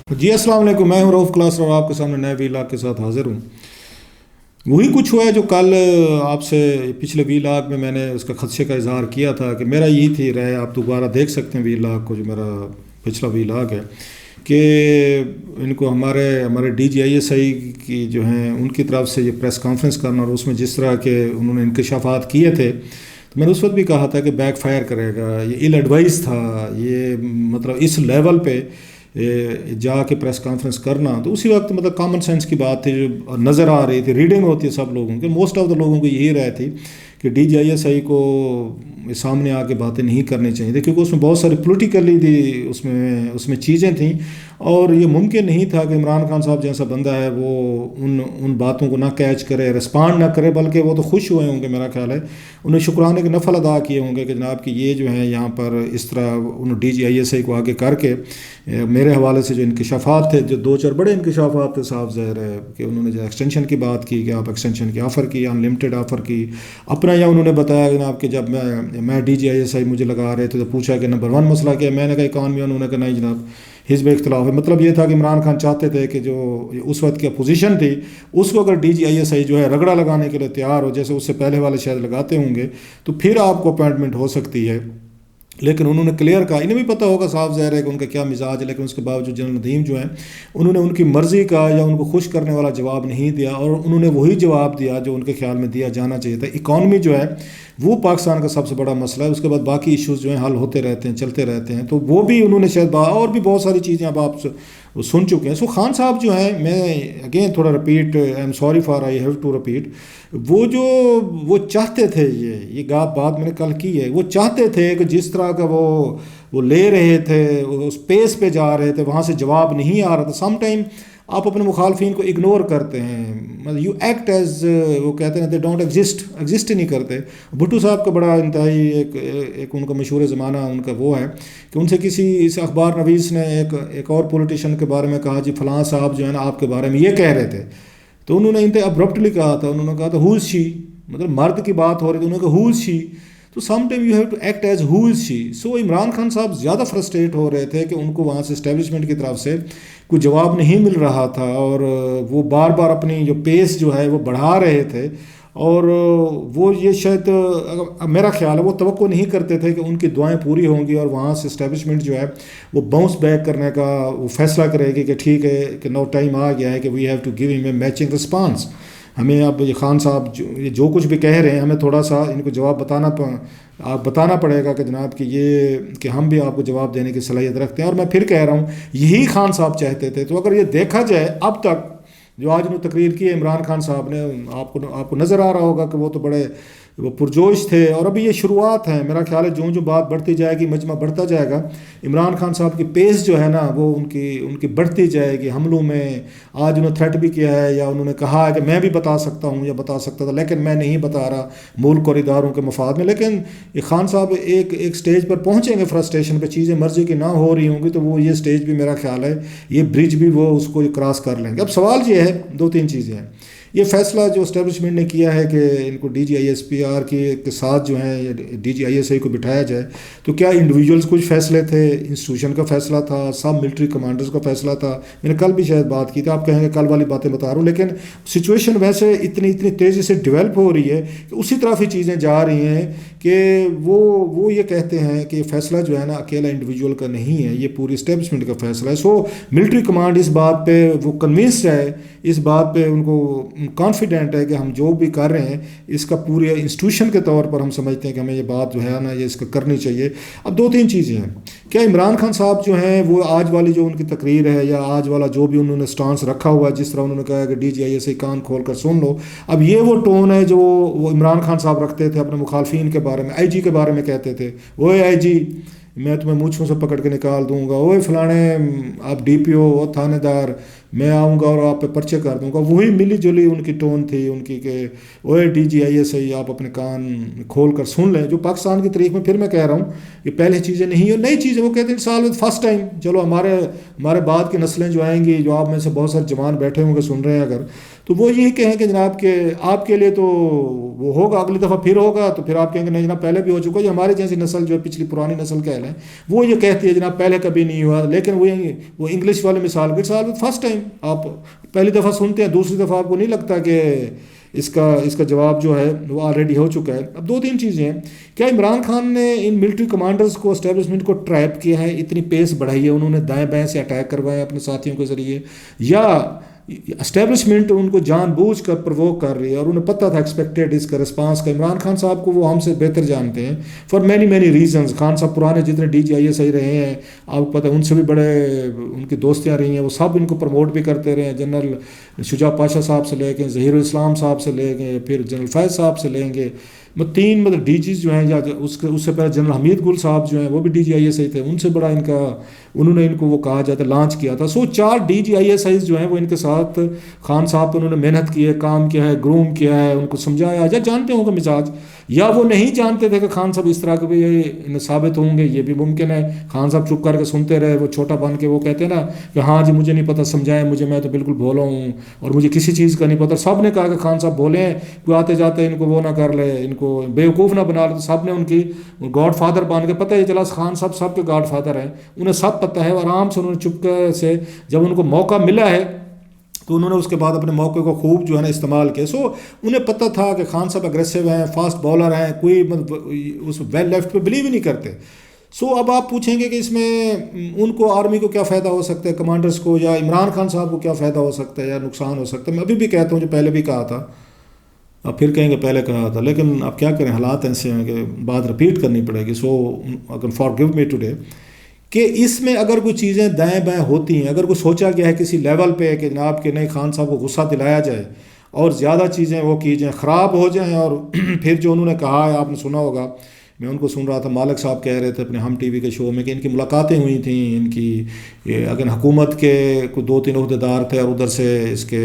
جی السلام علیکم، میں ہوں رؤف کلاس اور آپ کے سامنے نئے ویلاگ کے ساتھ حاضر ہوں۔ وہی کچھ ہوا ہے جو کل آپ سے پچھلے ویلاگ میں نے اس کا خدشے کا اظہار کیا تھا کہ میرا یہی تھی رائے، آپ دوبارہ دیکھ سکتے ہیں ویلاگ کو جو میرا پچھلا ویلاگ ہے، کہ ان کو ہمارے D G I S I کی جو ہیں ان کی طرف سے یہ پریس کانفرنس کرنا اور اس میں جس طرح کے انہوں نے انکشافات کیے تھے، تو میں نے اس وقت بھی کہا تھا کہ بیک فائر کرے گا، یہ ایل ایڈوائز تھا، یہ مطلب اس لیول پہ جا کے پریس کانفرنس کرنا، تو اسی وقت مطلب کامن سینس کی بات تھی جو نظر آ رہی تھی، ریڈنگ ہوتی ہے سب لوگوں کی، موسٹ آف دا لوگوں کی یہی رائے تھی کہ D G I S I کو سامنے آ کے باتیں نہیں کرنی چاہیے تھی، کیونکہ اس میں بہت ساری پولیٹیکلی تھی، اس میں چیزیں تھیں، اور یہ ممکن نہیں تھا کہ عمران خان صاحب جیسا بندہ ہے وہ ان باتوں کو نہ کیچ کرے، رسپانڈ نہ کرے، بلکہ وہ تو خوش ہوئے ہوں گے، میرا خیال ہے انہیں شکرانے کے نفل ادا کیے ہوں گے کہ جناب کہ یہ جو ہیں یہاں پر اس طرح انہوں D G I S I کو آگے کر کے میرے حوالے سے جو انکشافات تھے، جو دو چار بڑے انکشافات تھے، صاف ظاہر ہے کہ انہوں نے جو ایکسٹینشن کی بات کی کہ آپ ایکسٹینشن کی آفر کی، ان لمیٹڈ آفر کی اپنا، یا انہوں نے بتایا جناب کہ جب میں D G I S I مجھے لگا رہے تھے تو پوچھا کہ نمبر 1 مسئلہ کیا ہے، میں نے کہا اکانومی، انہوں نے کہا نہیں جناب حزب اختلاف ہے۔ مطلب یہ تھا کہ عمران خان چاہتے تھے کہ جو اس وقت کی اپوزیشن تھی اس کو اگر D G I S I جو ہے رگڑا لگانے کے لیے تیار ہو، جیسے اس سے پہلے والے شاید لگاتے ہوں گے، تو پھر آپ کو اپوائنٹمنٹ ہو سکتی ہے۔ لیکن انہوں نے کلیئر کہا، انہیں بھی پتہ ہوگا صاف ظاہر ہے کہ ان کا کیا مزاج ہے، لیکن اس کے باوجود جنرل ندیم جو ہیں انہوں نے ان کی مرضی کا یا ان کو خوش کرنے والا جواب نہیں دیا، اور انہوں نے وہی جواب دیا جو ان کے خیال میں دیا جانا چاہیے تھا۔ اکانومی جو ہے وہ پاکستان کا سب سے بڑا مسئلہ ہے، اس کے بعد باقی ایشوز جو ہیں حل ہوتے رہتے ہیں، چلتے رہتے ہیں، تو وہ بھی انہوں نے شاید اور بھی بہت ساری چیزیں اب آپ سن چکے ہیں۔ سو خان صاحب جو ہیں، میں اگین تھوڑا repeat, I am sorry for I have to repeat, وہ چاہتے تھے، یہ بات میں نے کل کی ہے، وہ چاہتے تھے کہ جس طرح کا وہ لے رہے تھے، اس پیس پہ جا رہے تھے، وہاں سے جواب نہیں آ رہا تھا۔ سم ٹائم آپ اپنے مخالفین کو اگنور کرتے ہیں، یو ایکٹ ایز، وہ کہتے ہیں دے ڈونٹ ایگزسٹ ہی نہیں کرتے۔ بھٹو صاحب کا بڑا انتہائی ایک ان کا مشہور زمانہ ان کا وہ ہے کہ ان سے کسی اس اخبار نویس نے ایک اور پولیٹیشین کے بارے میں کہا، جی فلاں صاحب جو ہے نا آپ کے بارے میں یہ کہہ رہے تھے، تو انہوں نے انتہائی ابرپٹلی کہا تھا، انہوں نے کہا تھا ہو از شی، مطلب مرد کی بات ہو رہی تھی، انہوں نے کہا ہو از شی، تو some time you have to act as who is she. So Imran Khan صاحب زیادہ فرسٹریٹ ہو رہے تھے کہ ان کو وہاں سے اسٹیبلشمنٹ کی طرف سے کوئی جواب نہیں مل رہا تھا، اور وہ بار بار اپنی جو پیس جو ہے وہ بڑھا رہے تھے، اور وہ یہ شاید میرا خیال ہے وہ توقع نہیں کرتے تھے کہ ان کی دعائیں پوری ہوں گی اور وہاں سے اسٹیبلشمنٹ جو ہے وہ باؤنس بیک کرنے کا وہ فیصلہ کرے گی کہ ٹھیک ہے کہ نو ٹائم آ گیا ہے کہ وی ہیو ٹو گیو ہم اے میچنگ رسپانس۔ ہمیں اب یہ خان صاحب جو کچھ بھی کہہ رہے ہیں، ہمیں تھوڑا سا ان کو جواب بتانا پڑے گا کہ جناب کہ ہم بھی آپ کو جواب دینے کی صلاحیت رکھتے ہیں، اور میں پھر کہہ رہا ہوں یہی خان صاحب چاہتے تھے۔ تو اگر یہ دیکھا جائے اب تک جو آج انہوں تقریر کی ہے عمران خان صاحب نے، آپ کو نظر آ رہا ہوگا کہ وہ تو بڑے وہ پرجوش تھے، اور ابھی یہ شروعات ہیں، میرا خیال ہے جو بات بڑھتی جائے گی، مجمع بڑھتا جائے گا، عمران خان صاحب کی پیس جو ہے نا وہ ان کی بڑھتی جائے گی حملوں میں۔ آج انہوں نے تھریٹ بھی کیا ہے، یا انہوں نے کہا ہے کہ میں بھی بتا سکتا ہوں یا بتا سکتا تھا، لیکن میں نہیں بتا رہا ملک اور اداروں کے مفاد میں۔ لیکن یہ خان صاحب ایک سٹیج پر پہنچیں گے، فرسٹریشن پہ چیزیں مرضی کی نہ ہو رہی ہوں گی، تو وہ یہ سٹیج بھی میرا خیال ہے یہ برج بھی وہ اس کو کراس کر لیں گے۔ اب سوال یہ ہے، 2-3 چیزیں ہیں۔ یہ فیصلہ جو اسٹیبلشمنٹ نے کیا ہے کہ ان کو D G I S P R کے ساتھ جو ہیں D G I S I کو بٹھایا جائے، تو کیا انڈیویجولز کچھ فیصلے تھے، انسٹیٹیوشن کا فیصلہ تھا، سب ملٹری کمانڈرز کا فیصلہ تھا؟ میں نے کل بھی شاید بات کی تھی، آپ کہیں گے کل والی باتیں بتا رہا ہوں، لیکن سچویشن ویسے اتنی تیزی سے ڈیولپ ہو رہی ہے کہ اسی طرف ہی چیزیں جا رہی ہیں کہ وہ یہ کہتے ہیں کہ فیصلہ جو ہے نا اکیلا انڈیویجول کا نہیں ہے، یہ پوری اسٹیبلشمنٹ کا فیصلہ ہے۔ سو ملٹری کمانڈ اس بات پہ وہ کنونسڈ ہے، اس بات پہ ان کو کانفیڈنٹ ہے کہ ہم جو بھی کر رہے ہیں اس کا پورے انسٹیٹیوشن کے طور پر ہم سمجھتے ہیں کہ ہمیں یہ بات جو ہے نا یہ اس کا کرنی چاہیے۔ اب 2-3 چیزیں ہیں، کیا عمران خان صاحب جو ہیں وہ آج والی جو ان کی تقریر ہے یا آج والا جو بھی انہوں نے سٹانس رکھا ہوا ہے، جس طرح انہوں نے کہا کہ D G I S I کان کھول کر سن لو، اب یہ وہ ٹون ہے جو وہ عمران خان صاحب رکھتے تھے اپنے مخالفین کے بارے میں، آئی جی کے بارے میں کہتے تھے، وہ آئی جی میں تمہیں مونچھوں سے پکڑ کے نکال دوں گا، وہ فلانے آپ ڈی پی او، وہ تھانے دار، میں آؤں گا اور آپ پہ پرچے کر دوں گا. وہی ملی جلی ان کی ٹون تھی ان کی کہ اوے DGISI آپ اپنے کان کھول کر سن لیں. جو پاکستان کی تاریخ میں پھر میں کہہ رہا ہوں کہ پہلے چیزیں نہیں ہیں نئی چیزیں. وہ کہتے ہیں سال فرسٹ ٹائم. چلو ہمارے بعد کی نسلیں جو آئیں گی, جو آپ میں سے بہت سارے جوان بیٹھے ہوں گے سن رہے ہیں اگر, تو وہ یہی کہیں کہ جناب کہ آپ کے لیے تو وہ ہوگا, اگلی دفعہ پھر ہوگا تو پھر آپ کہیں گے نہیں جناب پہلے بھی ہو چکا. یہ ہماری جیسی نسل جو ہے پچھلی پرانی نسل کہہ لیں وہ یہ کہتی ہے جناب پہلے کبھی نہیں ہوا. لیکن وہ انگلش والے مثال کے سال فرسٹ ٹائم آپ پہلی دفعہ سنتے ہیں, دوسری دفعہ آپ کو نہیں لگتا کہ اس کا جواب جو ہے وہ آلریڈی ہو چکا ہے. اب 2-3 چیزیں ہیں. کیا عمران خان نے ان ملٹری کمانڈرز کو اسٹیبلشمنٹ کو ٹریپ کیا ہے, اتنی پیس بڑھائی ہے, انہوں نے دائیں بائیں سے اٹیک کروائے اپنے ساتھیوں کے ذریعے, یا اسٹیبلشمنٹ ان کو جان بوجھ کر پرووک کر رہی ہے اور انہیں پتہ تھا ایکسپیکٹیڈ اس کا رسپانس کا. عمران خان صاحب کو وہ ہم سے بہتر جانتے ہیں فار مینی ریزنز. خان صاحب پرانے جتنے DGISI رہے ہیں آپ کو پتہ ہے, ان سے بھی بڑے ان کی دوستیاں رہی ہیں, وہ سب ان کو پروموٹ بھی کرتے رہے ہیں. جنرل شجاع پاشا صاحب سے لے کے ظہیر الاسلام صاحب سے لے کے پھر جنرل فیض صاحب سے لیں گے, 3 DGs جو ہیں, یا اس سے پہلے جنرل حمید گل صاحب جو ہیں وہ بھی DGISI تھے, ان سے بڑا انہوں نے ان کو وہ کہا جاتا لانچ کیا تھا. 4 DGISIs جو ہیں وہ ان کے ساتھ خان صاحب پہ انہوں نے محنت کی ہے, کام کیا ہے, گروم کیا ہے, ان کو سمجھایا. یا جانتے ہوں گے مزاج, یا وہ نہیں جانتے تھے کہ خان صاحب اس طرح کے بھی ثابت ہوں گے, یہ بھی ممکن ہے. خان صاحب چپ کر کے سنتے رہے, وہ چھوٹا بن کے وہ کہتے ہیں نا کہ ہاں جی مجھے نہیں پتہ, سمجھائیں مجھے, میں تو بالکل بھولا ہوں اور مجھے کسی چیز کا نہیں پتہ. سب نے کہا کہ خان صاحب بولے ہیں, کوئی آتے جاتے ان کو وہ نہ کر لے, ان کو بیوقوف نہ بنا لے. تو سب نے ان کی گاڈ فادر بن کے, پتہ ہے چلا خان صاحب سب کے گاڈ فادر ہیں, انہیں سب پتہ ہے. آرام سے انہوں نے چپکے سے جب ان کو موقع ملا ہے تو انہوں نے اس کے بعد اپنے موقع کو خوب جو ہے نا استعمال کیا. انہیں پتہ تھا کہ خان صاحب اگریسو ہیں, فاسٹ بالر ہیں, کوئی اس ویل لیفٹ پہ بلیو ہی نہیں کرتے. اب آپ پوچھیں گے کہ اس میں ان کو آرمی کو کیا فائدہ ہو سکتا ہے, کمانڈرز کو, یا عمران خان صاحب کو کیا فائدہ ہو سکتا ہے یا نقصان ہو سکتا ہے. میں ابھی بھی کہتا ہوں جو پہلے بھی کہا تھا, اب پھر کہیں گے پہلے کہا تھا, لیکن اب کیا کریں, حالات ایسے ہیں کہ بات رپیٹ کرنی پڑے گی. اگر فار گیو می ٹوڈے کہ اس میں اگر کوئی چیزیں دائیں بائیں ہوتی ہیں, اگر کوئی سوچا گیا ہے کسی لیول پہ کہ جناب کہ نہیں خان صاحب کو غصہ دلایا جائے اور زیادہ چیزیں وہ کی جائیں, خراب ہو جائیں, اور پھر جو انہوں نے کہا ہے آپ نے سنا ہوگا, میں ان کو سن رہا تھا, مالک صاحب کہہ رہے تھے اپنے ہم ٹی وی کے شو میں کہ ان کی ملاقاتیں ہوئی تھیں, ان کی اگر حکومت کے کوئی 2-3 عہدیدار تھے اور ادھر سے اس کے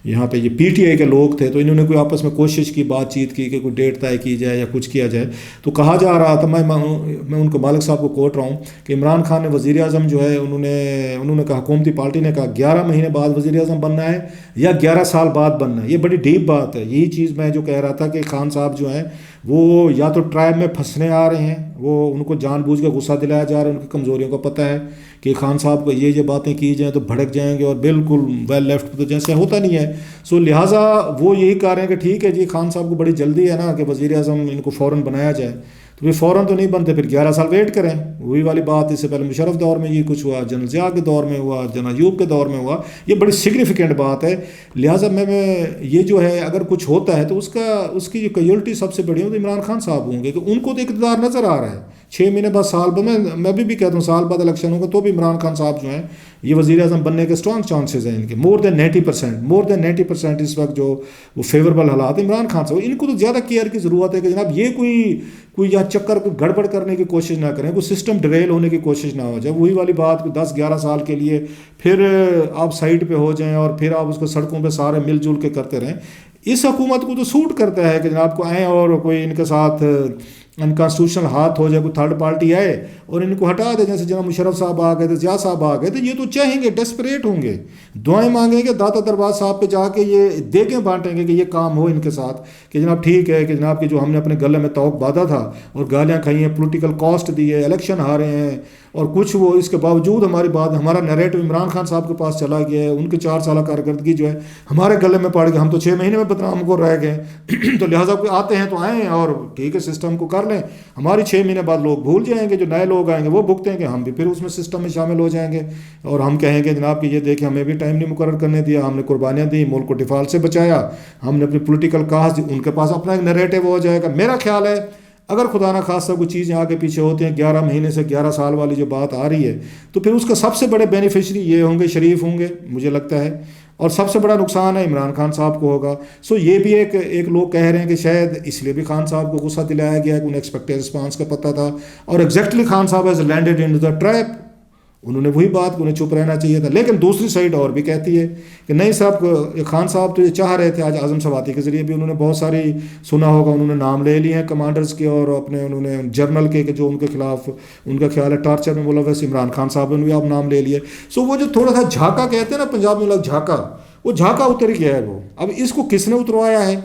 یہاں پہ یہ PTI کے لوگ تھے, تو انہوں نے کوئی آپس میں کوشش کی, بات چیت کی کہ کوئی ڈیٹ طے کی جائے یا کچھ کیا جائے. تو کہا جا رہا تھا, میں ان کو مالک صاحب کو کوٹ رہا ہوں کہ عمران خان نے وزیر اعظم جو ہے انہوں نے کہا, حکومتی پارٹی نے کہا 11 مہینے بعد وزیر اعظم بننا ہے یا 11 سال بعد بننا ہے. یہ بڑی ڈیپ بات ہے. یہی چیز میں جو کہہ رہا تھا کہ خان صاحب جو ہیں وہ یا تو ٹرائب میں پھنسنے آ رہے ہیں, وہ ان کو جان بوجھ کے غصہ دلایا جا رہا ہے, ان کی کمزوریوں کو پتہ ہے کہ خان صاحب کو یہ باتیں کی جائیں تو بھڑک جائیں گے اور بالکل ویل لیفٹ تو جیسے ہوتا نہیں ہے. لہٰذا وہ یہی کہہ رہے ہیں کہ ٹھیک ہے جی خان صاحب کو بڑی جلدی ہے نا کہ وزیر اعظم ان کو فوراً بنایا جائے, تو پھر فوراً تو نہیں بنتے, پھر 11 سال ویٹ کریں. وہی والی بات, اس سے پہلے مشرف دور میں یہ کچھ ہوا, جنرل ضیاء کے دور میں ہوا, جنرل ایوب کے دور میں ہوا. یہ بڑی سگنیفیکنٹ بات ہے. لہٰذا میں یہ جو ہے اگر کچھ ہوتا ہے تو اس کی جو کیجولٹی سب سے بڑی ہو تو عمران خان صاحب ہوں گے, کہ ان کو تو اقتدار نظر آ رہا ہے. 6 مہینے بعد, سال بعد, میں بھی کہتا ہوں سال بعد الیکشن ہوگا تو بھی عمران خان صاحب جو ہیں یہ وزیر اعظم بننے کے اسٹرانگ چانسز ہیں ان کے, مور دین 90% اس وقت جو وہ فیوریبل حالات عمران خان صاحب. ان کو تو زیادہ کیئر کی ضرورت ہے کہ جناب یہ کوئی یا چکر کو گڑبڑ کرنے کی کوشش نہ کریں, کوئی سسٹم ڈریل ہونے کی کوشش نہ ہو جائے. وہی والی بات 10-11 سال کے لیے پھر آپ سائڈ پہ ہو جائیں اور پھر آپ اس کو سڑکوں پہ سارے مل جل کے کرتے رہیں. اس حکومت کو تو سوٹ کرتا ہے کہ جناب کو آئیں اور کوئی ان کے ساتھ انکانسٹیٹیوشنل ہاتھ ہو جائے, کوئی تھرڈ پارٹی آئے اور ان کو ہٹا دے. جیسے جناب مشرف صاحب آ گئے تھے, ضیاء صاحب آ گئے تھے, یہ تو چاہیں گے, ڈیسپریٹ ہوں گے, دعائیں مانگیں گے داتا دربار صاحب پہ جا کے, یہ دیگیں بانٹیں گے کہ یہ کام ہو ان کے ساتھ, کہ جناب ٹھیک ہے کہ جناب کہ جو ہم نے اپنے گلے میں توق باندھا تھا اور گالیاں کھائی ہیں, پولیٹیکل کاسٹ دی ہے, الیکشن ہارے ہیں, اور کچھ وہ اس کے باوجود ہمارا نیریٹو عمران خان صاحب کے پاس چلا گیا ہے, ان کے 4 سالہ کارکردگی جو ہے ہمارے گلے میں پڑ گئی, ہم تو 6 مہینے میں بدنام کو رہ گئے. تو لہٰذا کوئی آتے ہیں تو آئیں اور ٹھیک ہے سسٹم کو کر لیں. ہماری 6 مہینے بعد لوگ بھول جائیں گے, جو نئے لوگ آئیں گے وہ بھگتیں گے, ہم بھی پھر اس میں سسٹم میں شامل ہو جائیں گے اور ہم کہیں گے جناب کہ یہ دیکھیں ہمیں بھی ٹائم نہیں مقرر کرنے دیا, ہم نے قربانیاں دی, ملک کو ڈیفالٹ سے بچایا, ہم نے اپنی پولیٹیکل کاز دی. ان کے پاس اپنا ایک نیریٹو ہو جائے گا. میرا خیال ہے اگر خدا نہ خاصہ کوئی چیزیں آگے پیچھے ہوتی ہیں 11 مہینے سے 11 سال والی جو بات آ رہی ہے, تو پھر اس کا سب سے بڑے بینیفیشری یہ ہوں گے, شریف ہوں گے مجھے لگتا ہے, اور سب سے بڑا نقصان ہے عمران خان صاحب کو ہوگا. یہ بھی ایک لوگ کہہ رہے ہیں کہ شاید اس لیے بھی خان صاحب کو غصہ دلایا گیا کہ انہیں ایکسپیکٹڈ رسپانس کا پتہ تھا, اور ایگزیکٹلی خان صاحب has landed in the trap. انہوں نے وہی بات کہ انہیں چپ رہنا چاہیے تھا. لیکن دوسری سائڈ اور بھی کہتی ہے کہ نہیں صاحب, خان صاحب تو یہ چاہ رہے تھے. آج اعظم سواتی کے ذریعے بھی انہوں نے بہت ساری سنا ہوگا, انہوں نے نام لے لیے ہیں کمانڈرز کے, اور اپنے انہوں نے جرنل کے کہ جو ان کے خلاف ان کا خیال ہے ٹارچر میں ملوث, عمران خان صاحب نے بھی آپ نام لے لیے. سو وہ جو تھوڑا سا جھاکا کہتے ہیں نا پنجاب میں لوگ, جھاکا, وہ جھاکا اتر گیا ہے. وہ اب اس کو کس نے اتروایا ہے,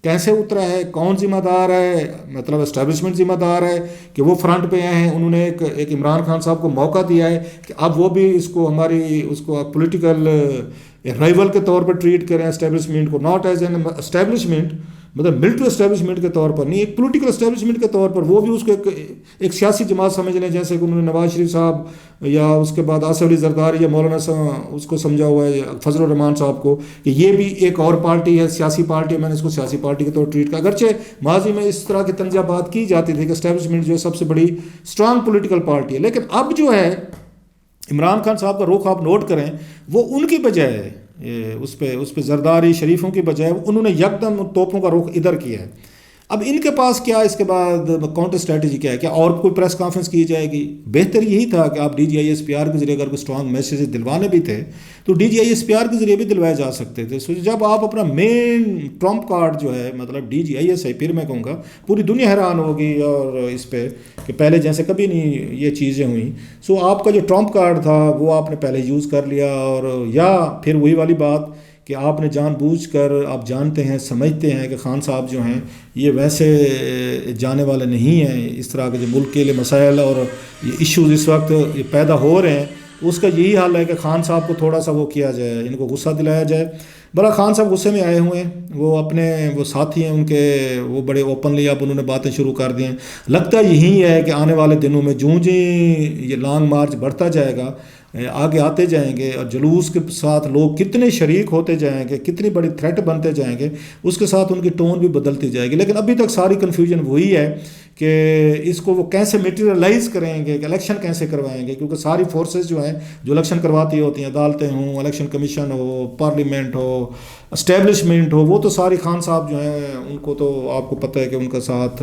کیسے اترا ہے, کون ذمہ دار ہے, مطلب اسٹیبلشمنٹ ذمہ دار ہے کہ وہ فرنٹ پہ آئے ہیں. انہوں نے ایک عمران خان صاحب کو موقع دیا ہے کہ اب وہ بھی اس کو اس کو پولیٹیکل رائیول کے طور پر ٹریٹ کریں اسٹیبلشمنٹ کو, ناٹ ایز این اسٹیبلشمنٹ, مطلب ملٹری اسٹیبلشمنٹ کے طور پر نہیں, ایک پولیٹیکل اسٹیبلشمنٹ کے طور پر. وہ بھی اس کو ایک سیاسی جماعت سمجھ لیں, جیسے کہ انہوں نے نواز شریف صاحب یا اس کے بعد آصف علی زرداری یا مولانا اس کو سمجھا ہوا ہے فضل الرحمان صاحب کو کہ یہ بھی ایک اور پارٹی ہے, سیاسی پارٹی ہے. میں نے اس کو سیاسی پارٹی کے طور پر ٹریٹ کیا, اگرچہ ماضی میں اس طرح کی طنزیہ بات کی جاتی تھی کہ اسٹیبلشمنٹ جو ہے سب سے بڑی اسٹرانگ پولیٹیکل پارٹی ہے. لیکن اب جو ہے عمران خان صاحب کا رخ آپ نوٹ کریں, وہ ان کی بجائے اس پہ زرداری شریفوں کی بجائے انہوں نے یکدم توپوں کا رخ ادھر کیا ہے. اب ان کے پاس کیا اس کے بعد کاؤنٹر اسٹریٹجی کیا ہے, کیا اور کوئی پریس کانفرنس کی جائے گی؟ بہتر یہی تھا کہ آپ DGISPR کے ذریعے اگر کوئی اسٹرانگ میسیج دلوانے بھی تھے تو DGISPR کے ذریعے بھی دلوائے جا سکتے تھے. سو جب آپ اپنا مین ٹرمپ کارڈ جو ہے, مطلب DGIS, پھر میں کہوں گا پوری دنیا حیران ہوگی اور اس پہ کہ پہلے جیسے کبھی نہیں یہ چیزیں ہوئیں. سو آپ کا جو ٹرمپ کارڈ تھا وہ آپ نے پہلے یوز کر لیا, اور یا پھر وہی والی بات کہ آپ نے جان بوجھ کر, آپ جانتے ہیں سمجھتے ہیں کہ خان صاحب جو ہیں یہ ویسے جانے والے نہیں ہیں. اس طرح کے جو ملک کے لیے مسائل اور یہ ایشوز اس وقت پیدا ہو رہے ہیں, اس کا یہی حال ہے کہ خان صاحب کو تھوڑا سا وہ کیا جائے, ان کو غصہ دلایا جائے. بڑا خان صاحب غصے میں آئے ہوئے ہیں, وہ اپنے وہ ساتھی ہیں ان کے, وہ بڑے اوپنلی اب انہوں نے باتیں شروع کر دی ہیں. لگتا یہی ہے کہ آنے والے دنوں میں جوں یہ لانگ مارچ بڑھتا جائے گا, آگے آتے جائیں گے, اور جلوس کے ساتھ لوگ کتنے شریک ہوتے جائیں گے, کتنی بڑی تھریٹ بنتے جائیں گے, اس کے ساتھ ان کی ٹون بھی بدلتی جائے گی. لیکن ابھی تک ساری کنفیوژن وہی ہے کہ اس کو وہ کیسے میٹیریلائز کریں گے, کہ الیکشن کیسے کروائیں گے, کیونکہ ساری فورسز جو ہیں جو الیکشن کرواتی ہوتی ہیں, عدالتیں ہوں, الیکشن کمیشن ہو, پارلیمنٹ ہو, اسٹیبلشمنٹ ہو, وہ تو ساری خان صاحب جو ہیں ان کو تو آپ کو پتہ ہے کہ ان کا ساتھ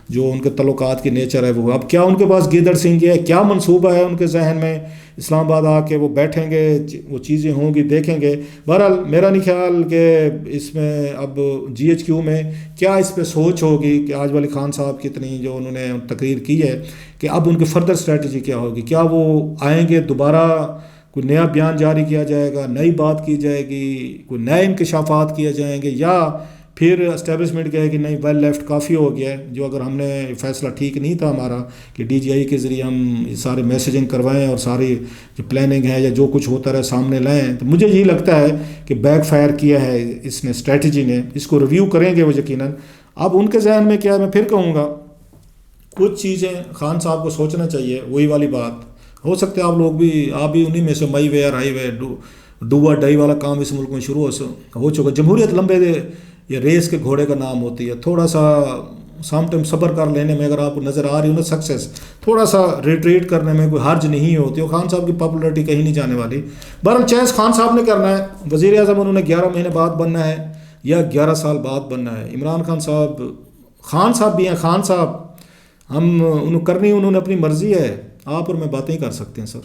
جو ان کے تعلقات کی نیچر ہے وہ. اب کیا ان کے پاس گیدڑ سنگھ ہے, کیا منصوبہ ہے ان کے ذہن میں, اسلام آباد آ کے وہ بیٹھیں گے, وہ چیزیں ہوں گی, دیکھیں گے. بہرحال میرا نہیں خیال کہ اس میں اب GHQ میں کیا اس پہ سوچ ہوگی کہ آج والی خان صاحب کی اتنی جو انہوں نے تقریر کی ہے, کہ اب ان کی فردر اسٹریٹجی کیا ہوگی. کیا وہ آئیں گے, دوبارہ کوئی نیا بیان جاری کیا جائے گا, نئی بات کی جائے گی, کوئی نئے انکشافات کیے جائیں گے, یا پھر اسٹیبلشمنٹ کہے کہ نہیں ویل لیفٹ کافی ہو گیا ہے, جو اگر ہم نے فیصلہ ٹھیک نہیں تھا ہمارا کہ DGI کے ذریعے ہم سارے میسیجنگ کروائیں اور ساری جو پلاننگ ہے یا جو کچھ ہوتا رہے سامنے لائیں. تو مجھے یہی لگتا ہے کہ بیک فائر کیا ہے اس نے, اسٹریٹجی نے. اس کو ریویو کریں گے وہ یقیناً. اب ان کے ذہن میں کیا ہے, میں پھر کہوں گا کچھ چیزیں خان صاحب کو سوچنا چاہیے. وہی والی بات, ہو سکتا ہے آپ بھی انہی میں سے مئی ویئر ہائی وے ڈو اور ڈائی والا کام اس ملک میں شروع ہو چکا. جمہوریت لمبے یہ ریس کے گھوڑے کا نام ہوتی ہے. تھوڑا سا سام ٹائم صبر کر لینے میں اگر آپ کو نظر آ رہی ہو نا سکسیس, تھوڑا سا ریٹریٹ کرنے میں کوئی حرج نہیں ہوتی. اور خان صاحب کی پاپولرٹی کہیں نہیں جانے والی. بہرحال چیز خان صاحب نے کرنا ہے. وزیر اعظم انہوں نے 11 مہینے بعد بننا ہے یا 11 سال بعد بننا ہے. عمران خان صاحب بھی ہیں, خان صاحب ہم انہوں کرنی, انہوں نے اپنی مرضی ہے. آپ اور میں باتیں ہی کر سکتے ہیں سر.